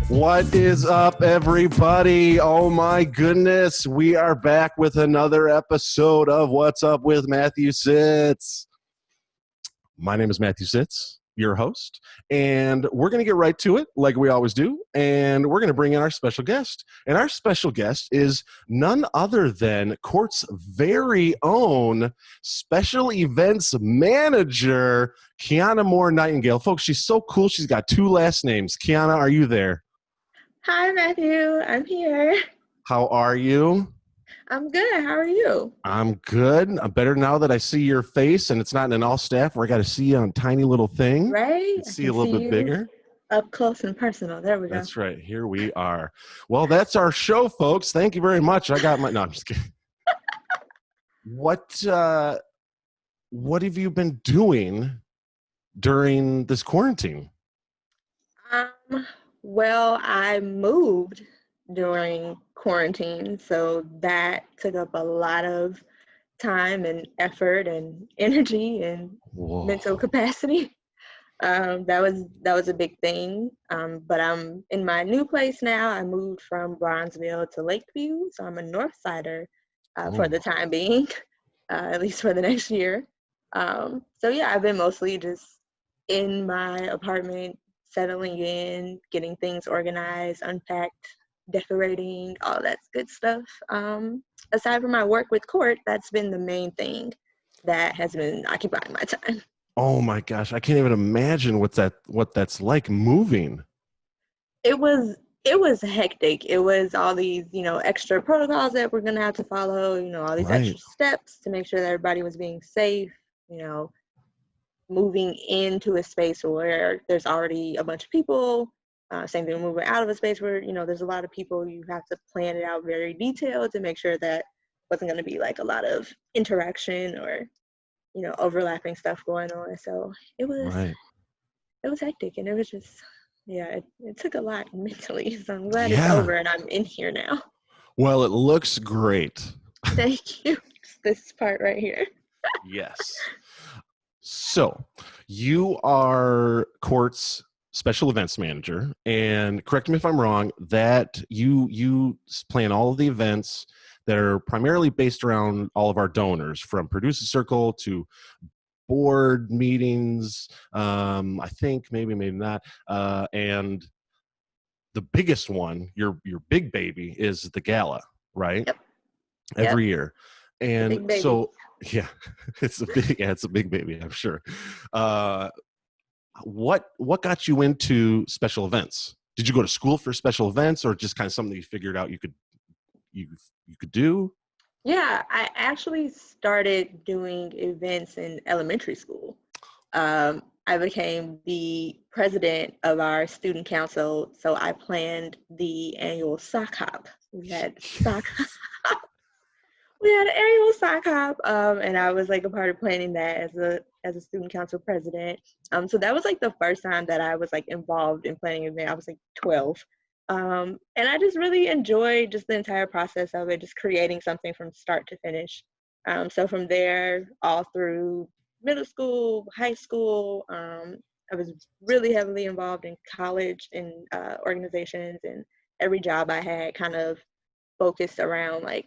What is up, everybody? Oh my goodness, we are back with another episode of What's Up with Matthew Sitz. My name is Matthew Sitz, your host, and we're going to get right to it like we always do, and we're going to bring in our special guest. And our special guest is none other than Court's very own special events manager, Qiana Moore-Nightengale. Folks, she's so cool. She's got two last names. Qiana, are you there? Hi, Matthew. I'm here. How are you? I'm good. How are you? I'm good. I'm better now that I see your face and it's not in an all staff where I got to see you on a tiny little thing. Right? See a little bit bigger. Up close and personal. There we go. That's right. Here we are. Well, that's our show, folks. Thank you very much. I got my, no, I'm just kidding. What have you been doing during this quarantine? Well, I moved during quarantine, so that took up a lot of time and effort and energy and mental capacity. That was a big thing. But I'm in my new place now. I moved from Bronzeville to Lakeview, so I'm a North Sider for the time being, at least for the next year. So yeah, I've been mostly just in my apartment, settling in, getting things organized, unpacked, decorating, all that good stuff. Aside from my work with Court, that's been the main thing that has been occupying my time. Oh my gosh, I can't even imagine what that's like moving. It was hectic. It was all these, extra protocols that we're gonna have to follow, all these extra steps to make sure that everybody was being safe, moving into a space where there's already a bunch of people. Same thing moving out of a space where, there's a lot of people. You have to plan it out very detailed to make sure that wasn't going to be like a lot of interaction or, overlapping stuff going on. So it was hectic, and it was just, it took a lot mentally. So I'm glad it's over and I'm in here now. Well, it looks great. Thank you. This part right here. Yes. So you are Court's special events manager, and correct me if I'm wrong, that you plan all of the events that are primarily based around all of our donors, from producer circle to board meetings, I think maybe not, and the biggest one, your big baby, is the gala, right? Yep. Every year. And so yeah, it's a big baby, I'm sure. What got you into special events? Did you go to school for special events, or just kind of something that you figured out you could do? Yeah, I actually started doing events in elementary school. I became the president of our student council, so I planned the annual sock hop. We had sock hop. We had an annual sock hop, and I was like a part of planning that as a student council president. So that was like the first time that I was like involved in planning an event. I was like 12. And I just really enjoyed just the entire process of it, just creating something from start to finish. So from there, all through middle school, high school, I was really heavily involved in college and organizations, and every job I had kind of focused around like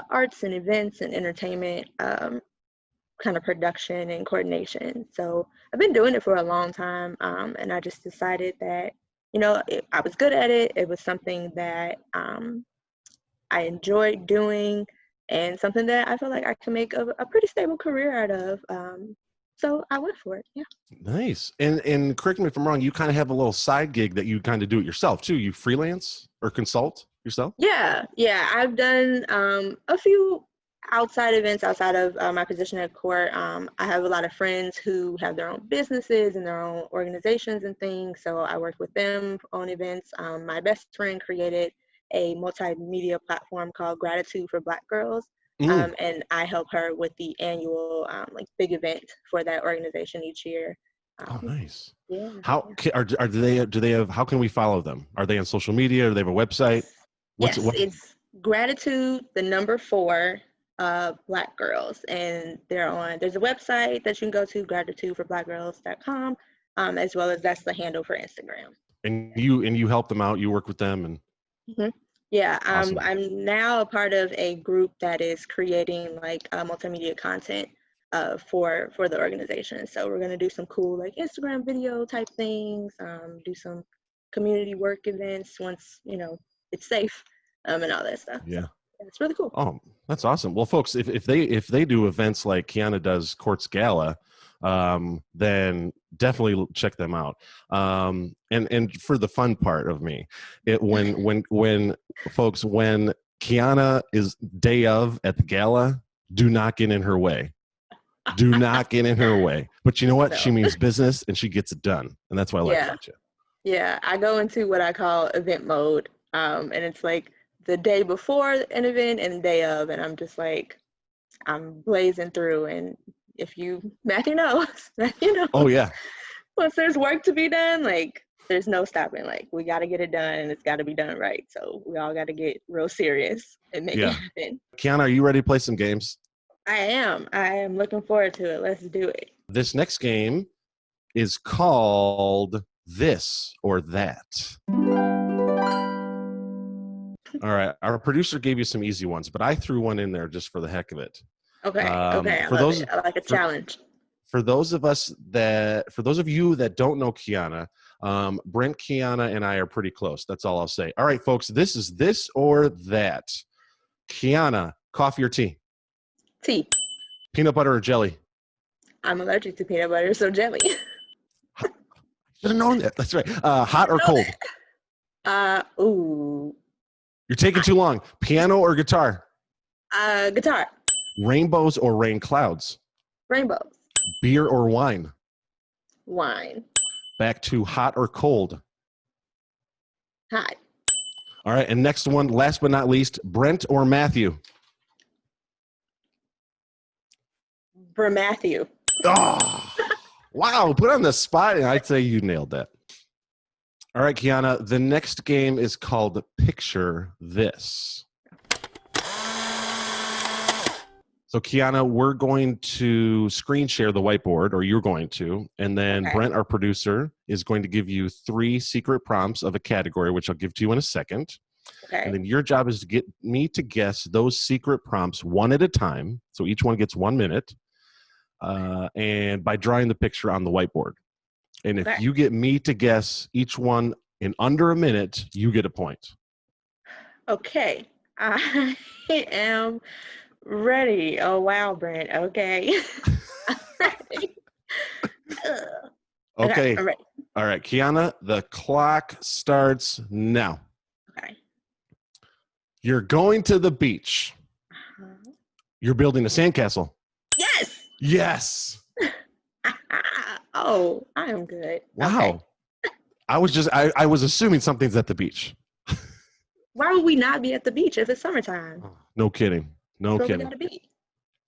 arts and events and entertainment, kind of production and coordination. So I've been doing it for a long time, and I just decided that, I was good at it. It was something that I enjoyed doing, and something that I feel like I can make a pretty stable career out of. So I went for it. Yeah. Nice. And correct me if I'm wrong, you kind of have a little side gig that you kind of do it yourself too. You freelance or consult yourself? Yeah. I've done a few outside events outside of my position at Court. I have a lot of friends who have their own businesses and their own organizations and things, so I work with them on events. My best friend created a multimedia platform called Gratitude for Black Girls, and I help her with the annual like big event for that organization each year. Oh, nice. Yeah. How do they have? How can we follow them? Are they on social media? Do they have a website? It's Gratitude, the number 4, Black Girls, and there's a website that you can go to, gratitudeforblackgirls.com, as well as that's the handle for Instagram. And you help them out. You work with them, and Mhm. Yeah, awesome. I'm now a part of a group that is creating like multimedia content for the organization. So we're gonna do some cool like Instagram video type things, do some community work events once it's safe, and all that stuff. So Yeah. yeah, it's really cool. Oh, that's awesome. Well, folks, if they do events like Qiana does Courts Gala, then definitely check them out. And for the fun part of me, when Qiana is day of at the gala, do not get in her way. Do not get in her way. But you know what? No. She means business, and she gets it done, and that's what I like about you. Yeah, I go into what I call event mode, and it's like the day before an event and the day of, and I'm just like, I'm blazing through. And if Matthew knows, Oh yeah. Once there's work to be done, like there's no stopping. Like we got to get it done, and it's got to be done right. So we all got to get real serious and make it happen. Qiana, are you ready to play some games? I am looking forward to it. Let's do it. This next game is called This or That. All right. Our producer gave you some easy ones, but I threw one in there just for the heck of it. Okay. Okay. I love it. I like a challenge. For those of you that don't know Qiana, Brent, Qiana, and I are pretty close. That's all I'll say. All right, folks. This is This or That. Qiana, coffee or tea? Tea. Peanut butter or jelly? I'm allergic to peanut butter, so jelly. Should have known that. That's right. Hot or cold? Ooh. You're taking too long. Piano or guitar? Guitar. Rainbows or rain clouds? Rainbows. Beer or wine? Wine. Back to hot or cold? Hot. All right, and next one, last but not least, Brent or Matthew? For Matthew. Oh, wow, put on the spot, and I'd say you nailed that. All right, Qiana, the next game is called Picture This. So, Qiana, we're going to screen share the whiteboard, or you're going to, and then Brent, our producer, is going to give you 3 secret prompts of a category, which I'll give to you in a second. Okay. And then your job is to get me to guess those secret prompts one at a time. So each one gets 1 minute. And by drawing the picture on the whiteboard. And if you get me to guess each one in under a minute, you get a point. Okay. I am ready. Oh, wow, Brent. Okay. Okay. I'm ready. All right, Qiana, the clock starts now. Okay. You're going to the beach. Uh-huh. You're building a sandcastle. Yes. Yes. Oh, I am good. Wow. Okay. I was assuming something's at the beach. Why would we not be at the beach if it's summertime? No kidding. No kidding. We gotta be.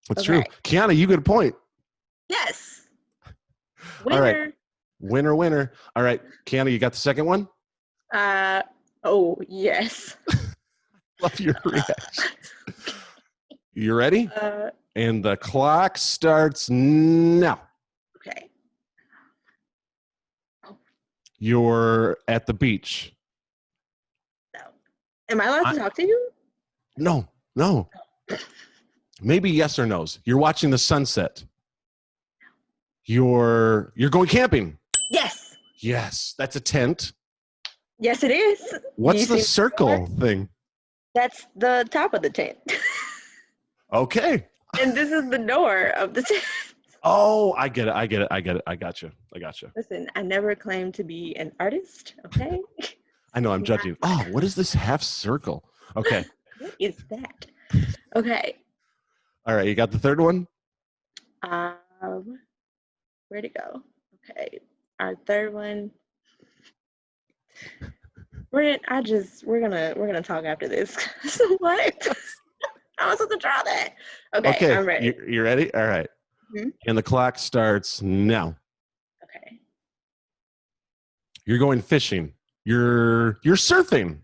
That's true. Qiana, you get a point. Yes. Winner. All right. Winner. All right. Qiana, you got the second one? Oh, yes. Love your reaction. You ready? And the clock starts now. Okay. You're at the beach. No. Am I allowed to talk to you? No. Maybe yes or no's. You're watching the sunset. You're going camping. Yes. Yes. That's a tent. Yes, it is. What's the circle thing? That's the top of the tent. Okay. And this is the door of the tent. Oh, I get it. I got you. Listen, I never claimed to be an artist, okay? I know, I'm judging. Oh, what is this half circle? Okay. What is that? Okay. All right, you got the third one? Where'd it go? Okay. Our third one. Brent, we're gonna talk after this. What? I was supposed to draw that. Okay, I'm ready. You ready? All right. Mm-hmm. And the clock starts now. Okay. You're going fishing. You're surfing.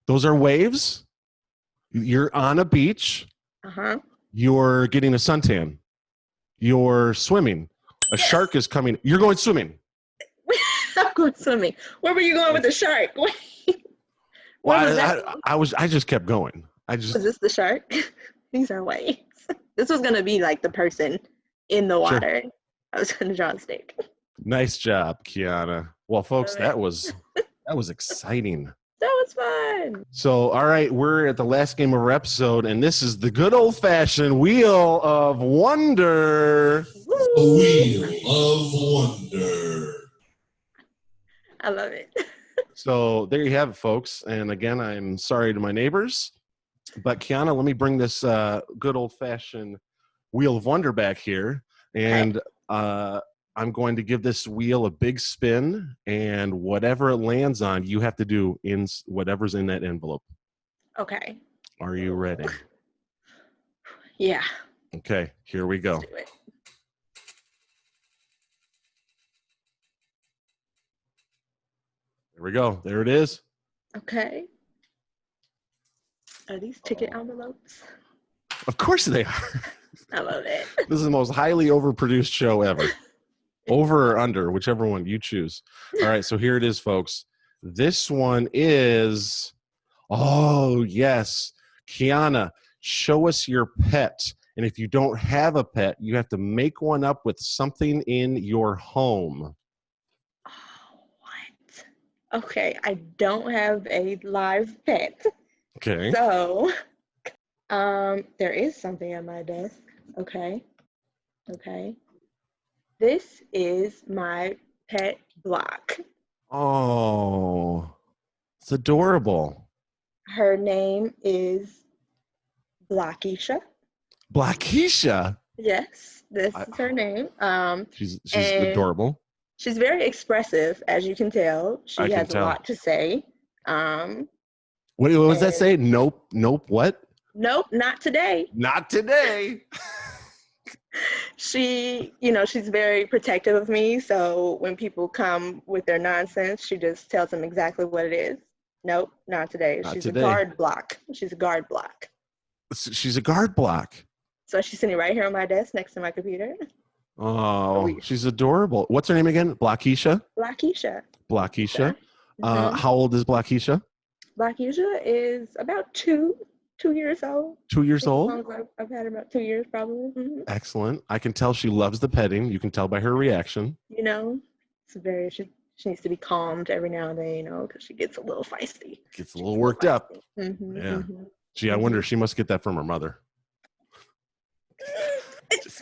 Those are waves. You're on a beach. Uh-huh. You're getting a suntan. You're swimming. A shark is coming. You're going swimming. I'm going swimming. Where were you going with the shark? Where was that? I just kept going. Was this the shark? These are waves. This was going to be like the person in the water. Sure. I was going to draw a stick. Nice job, Qiana. Well, folks, that was exciting. That was fun. So, all right, we're at the last game of our episode, and this is the good old-fashioned Wheel of Wonder. The Wheel of Wonder. I love it. So there you have it, folks. And again, I'm sorry to my neighbors, but Qiana, let me bring this good old-fashioned Wheel of Wonder back here, and I'm going to give this wheel a big spin, and whatever it lands on, you have to do in whatever's in that envelope. Okay. Are you ready? Yeah. Okay, here we go. Let's do it. There we go. There it is. Okay. Are these ticket envelopes? Of course they are. I love it. This is the most highly overproduced show ever. Over or under, whichever one you choose. All right, so here it is, folks. This one is, oh, yes. Qiana, show us your pet. And if you don't have a pet, you have to make one up with something in your home. Oh, what? Okay, I don't have a live pet. Okay. So, there is something at my desk. Okay. This is my pet block. Oh, it's adorable. Her name is Blackisha. Blackisha? Yes, this is her name. She's adorable. She's very expressive, as you can tell. She has a lot to say. What does that say? Nope, what? Nope, not today. Not today. She's very protective of me. So when people come with their nonsense, she just tells them exactly what it is. Nope, not today. She's a guard block. She's a guard block. She's a guard block. So she's sitting right here on my desk next to my computer. Oh, she's adorable. What's her name again? Blackisha? Blackisha. Mm-hmm. How old is Blackisha? Blackisha is about 2 years old. 2 years old? I've had her about 2 years probably. Mm-hmm. Excellent. I can tell she loves the petting. You can tell by her reaction. She needs to be calmed every now and then, because she gets a little feisty. Gets a little worked up. Mm-hmm, yeah. Mm-hmm. Gee, I wonder, she must get that from her mother. It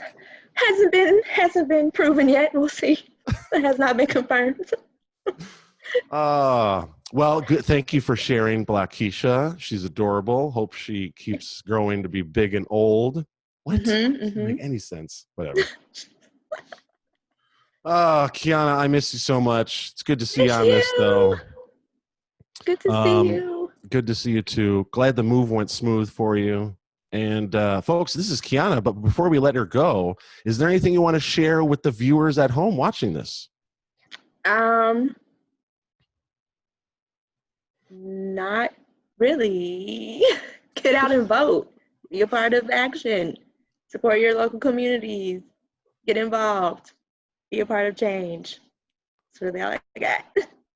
hasn't been proven yet. We'll see. It has not been confirmed. Well, good. Thank you for sharing, Blackisha. She's adorable. Hope she keeps growing to be big and old. What? Doesn't make any sense. Whatever. Qiana, I miss you so much. It's good to see you on this, though. Good to see you. Good to see you, too. Glad the move went smooth for you. And, folks, this is Qiana. But before we let her go, is there anything you want to share with the viewers at home watching this? Not really. Get out and vote. Be a part of action. Support your local communities. Get involved. Be a part of change. That's really all I got.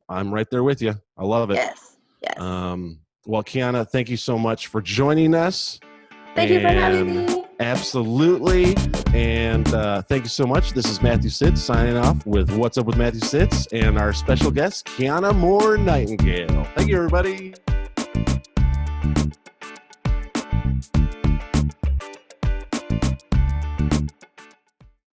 I'm right there with you. I love it. Yes. Well, Qiana, thank you so much for joining us. Thank you for having me. Absolutely. And thank you so much. This is Matthew Sitz signing off with What's Up with Matthew Sitz and our special guest, Qiana Moore-Nightengale. Thank you, everybody.